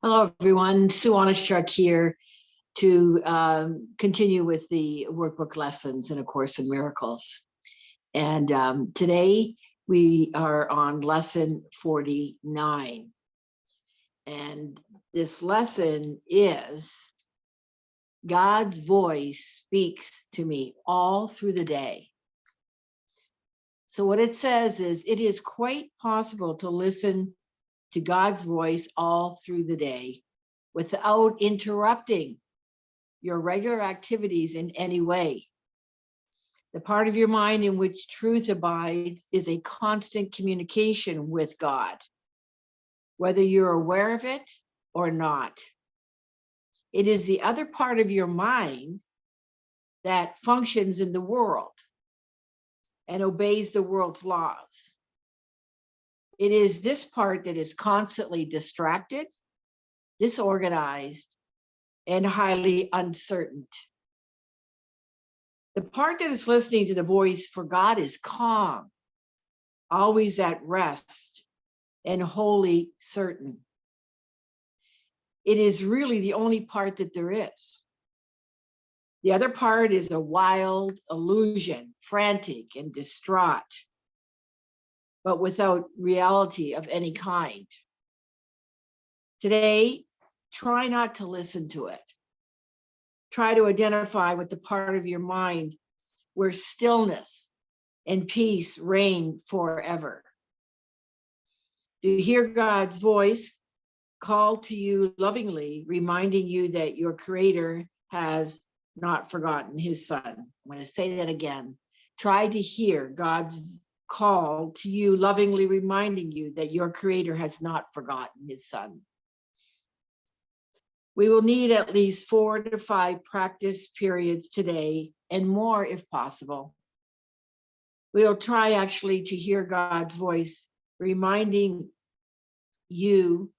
Hello, everyone. Sue.oneschuk here to continue with the workbook lessons in A Course in Miracles. And today we are on lesson 49. And this lesson is God's voice speaks to me all through the day. So what it says is it is quite possible to listen to God's voice all through the day without interrupting your regular activities in any way. The part of your mind in which truth abides is a constant communication with God, whether you're aware of it or not. It is the other part of your mind that functions in the world and obeys the world's laws. It is this part that is constantly distracted, disorganized, and highly uncertain. The part that is listening to the voice for God is calm, always at rest, and wholly certain. It is really the only part that there is. The other part is a wild illusion, frantic and distraught, but without reality of any kind. Today, try not to listen to it. Try to identify with the part of your mind where stillness and peace reign forever. To hear God's voice call to you lovingly, reminding you that your Creator has not forgotten His Son. I'm going to say that again. Try to hear God's call to you lovingly, reminding you that your Creator has not forgotten His Son. We will need at least 4 to 5 practice periods today and more if possible. We'll try actually to hear God's voice, reminding you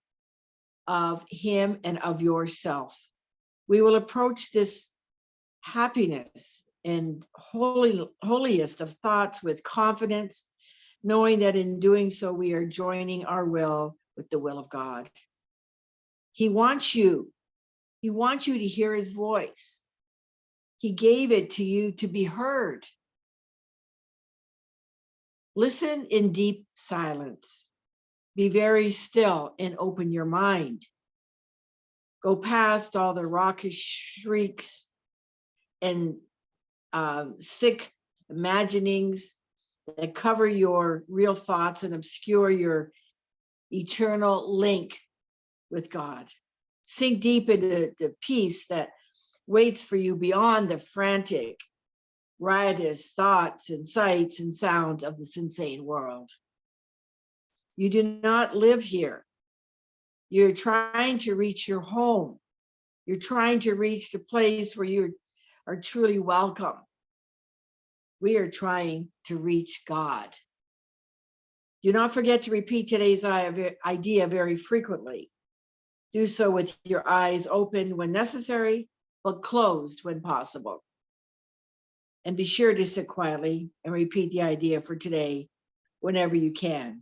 of Him and of yourself. We will approach this happiness and holiest of thoughts with confidence, knowing that in doing so, we are joining our will with the will of God. He wants you to hear His voice. He gave it to you to be heard. Listen in deep silence. Be very still and open your mind. Go past all the raucous shrieks and sick imaginings that cover your real thoughts and obscure your eternal link with God. Sink deep into the peace that waits for you beyond the frantic, riotous thoughts and sights and sounds of this insane world. You do not live here. You're trying to reach your home. You're trying to reach the place where you are truly welcome. We are trying to reach God. Do not forget to repeat today's idea very frequently. Do so with your eyes open when necessary, but closed when possible. And be sure to sit quietly and repeat the idea for today whenever you can,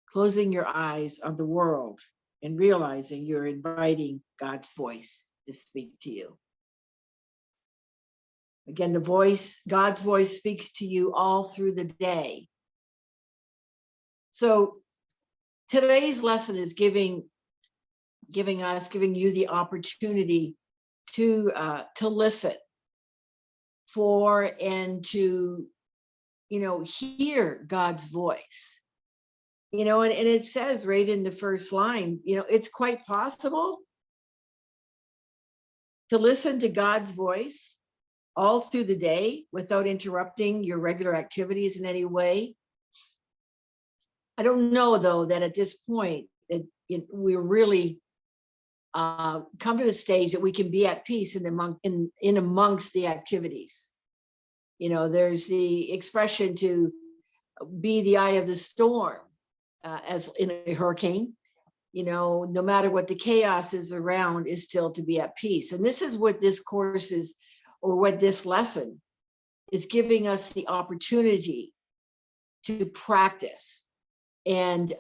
closing your eyes on the world and realizing you're inviting God's voice to speak to you. Again, God's voice speaks to you all through the day. So today's lesson is giving you the opportunity to listen for and to, hear God's voice. And it says right in the first line, it's quite possible to listen to God's voice all through the day without interrupting your regular activities in any way. I don't know, though, that at this point that we're really come to the stage that we can be at peace in amongst the activities. There's the expression to be the eye of the storm, as in a hurricane. No matter what the chaos is around, is still to be at peace. And this is what this course is, or what this lesson is giving us the opportunity to practice. And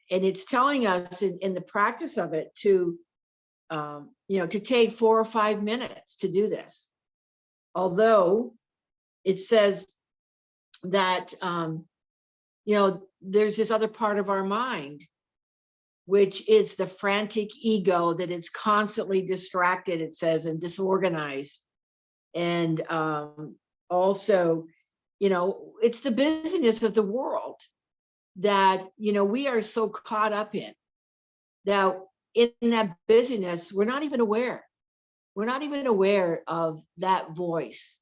it's telling us in the practice of it to to take 4 or 5 minutes to do this. Although it says that, there's this other part of our mind, which is the frantic ego that is constantly distracted, it says, and disorganized. And also, it's the busyness of the world that, we are so caught up in, that in that busyness, we're not even aware. We're not even aware of that voice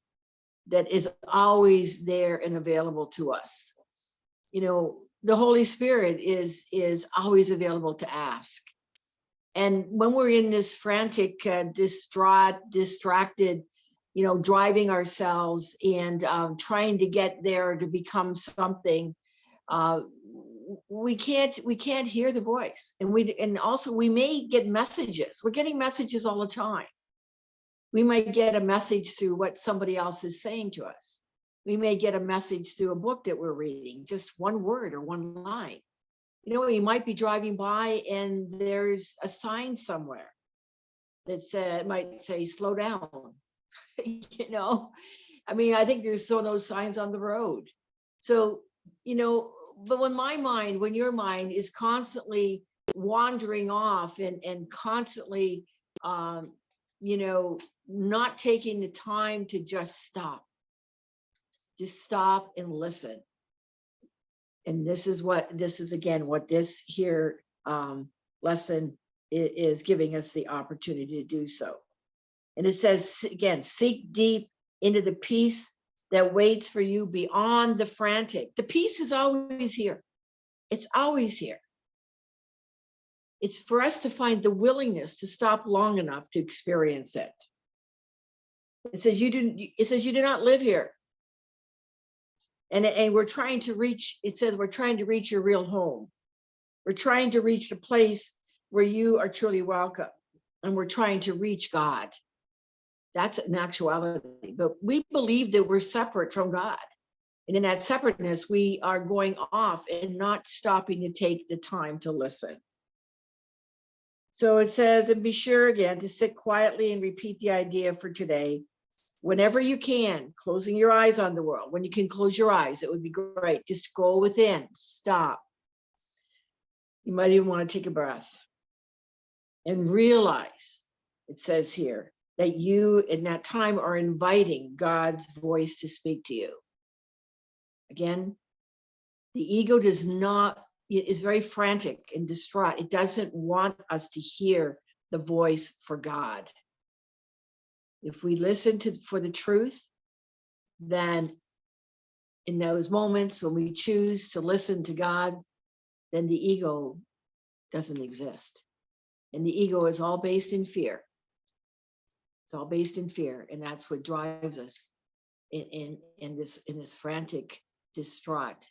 that is always there and available to us. The Holy Spirit is always available to ask. And when we're in this frantic, distracted, driving ourselves and trying to get there to become something, we can't hear the voice. And also we may get messages. We're getting messages all the time. We might get a message through what somebody else is saying to us. We may get a message through a book that we're reading, just one word or one line. You might be driving by and there's a sign somewhere that might say, slow down. I think there's those signs on the road. So, but when your mind is constantly wandering off and constantly, not taking the time to just stop and listen. And this is again what this here lesson is giving us the opportunity to do so. And it says again, seek deep into the peace that waits for you beyond the frantic. The peace is always here. It's always here. It's for us to find the willingness to stop long enough to experience it. It says you do not live here. And we're trying to reach, it says we're trying to reach your real home. We're trying to reach the place where you are truly welcome. And we're trying to reach God. That's an actuality. But we believe that we're separate from God. And in that separateness, we are going off and not stopping to take the time to listen. So it says, and be sure again to sit quietly and repeat the idea for today. Whenever you can, closing your eyes on the world. When you can close your eyes, it would be great. Just go within, stop. You might even want to take a breath and realize, it says here, that you in that time are inviting God's voice to speak to you. Again, the ego is very frantic and distraught. It doesn't want us to hear the voice for God. If we listen for the truth, then in those moments when we choose to listen to God, then the ego doesn't exist. And the ego is all based in fear. It's all based in fear. And that's what drives us in this frantic, distraught,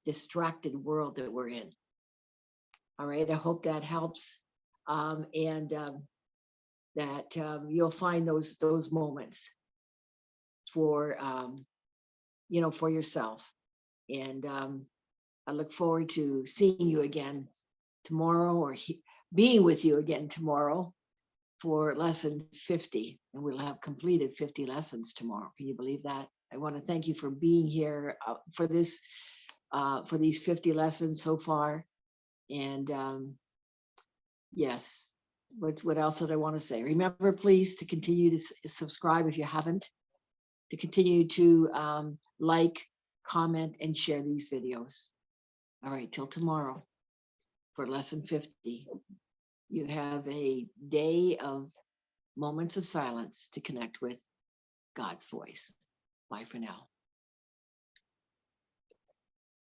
distracted world that we're in. All right, I hope that helps. That you'll find those moments for for yourself. And I look forward to seeing you again tomorrow, or being with you again tomorrow for lesson 50. And we'll have completed 50 lessons tomorrow. Can you believe that? I want to thank you for being here for these 50 lessons so far. And yes. What else did I want to say? Remember, please, to continue to subscribe if you haven't, to continue to like, comment, and share these videos. All right, till tomorrow for lesson 50. You have a day of moments of silence to connect with God's voice. Bye for now.